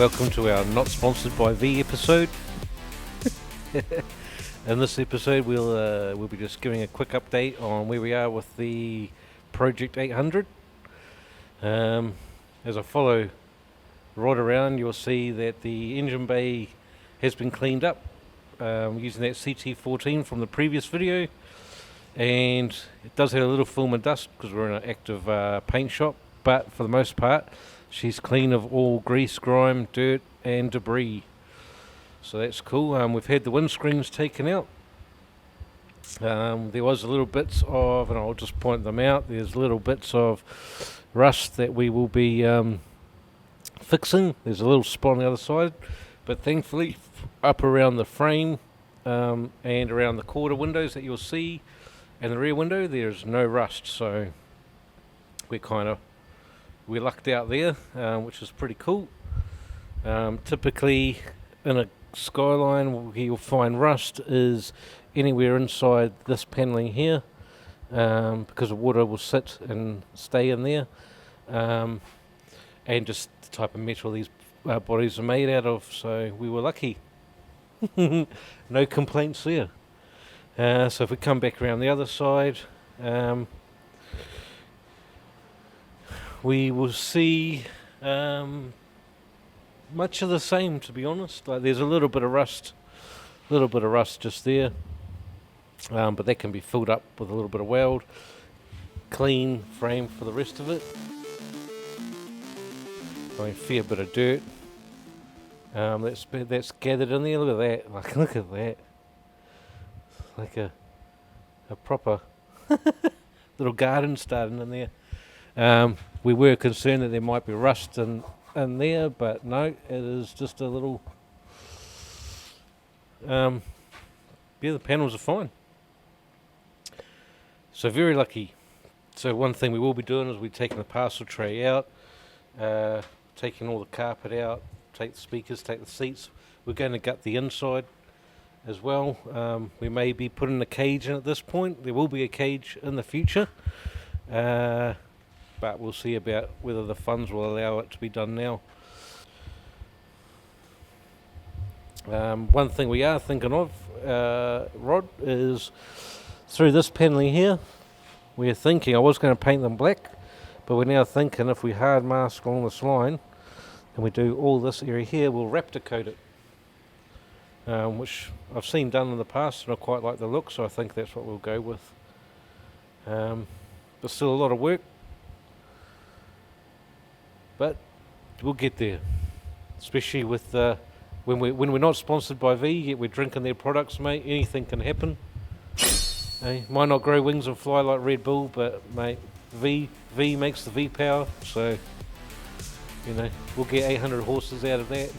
welcome to our not sponsored by V episode. In this episode we'll be just giving a quick update on where we are with the Project 800. As I follow right around, you'll see that the engine bay has been cleaned up using that CT14 from the previous video, and it does have a little film and dust because we're in an active paint shop, but for the most part she's clean of all grease, grime, dirt and debris, so that's cool. We've had the windscreens taken out. There was a little bits of, and I'll just point them out, there's little bits of rust that we will be fixing. There's a little spot on the other side, but thankfully up around the frame and around the quarter windows that you'll see and the rear window, there's no rust, so we're lucked out there, which is pretty cool. Typically in a Skyline where you'll find rust is anywhere inside this paneling here, because the water will sit and stay in there, and just the type of metal these bodies are made out of, so we were lucky. No complaints there. So if we come back around the other side, we will see much of the same, to be honest. Like, there's a little bit of rust just there, but that can be filled up with a little bit of weld. Clean frame for the rest of it. I mean, fair bit of dirt that's gathered in there. Look at that! Like, look at that! Like a proper little garden starting in there. We were concerned that there might be rust in there, but no, it is just a little. Yeah, the panels are fine. So very lucky. So one thing we will be doing is we're taking the parcel tray out, taking all the carpet out, take the speakers, take the seats. We're going to gut the inside as well. We may be putting a cage in at this point. There will be a cage in the future, but we'll see about whether the funds will allow it to be done now. One thing we are thinking of, Rod, is through this paneling here, we're thinking, I was going to paint them black, but we're now thinking if we hard mask along this line and we do all this area here, we'll Raptor coat it, which I've seen done in the past and I quite like the look, so I think that's what we'll go with. There's still a lot of work, but we'll get there, especially with when we're not sponsored by V, yet we're drinking their products, mate. Anything can happen. Might not grow wings and fly like Red Bull, but mate, V makes the V power, so you know we'll get 800 horses out of that.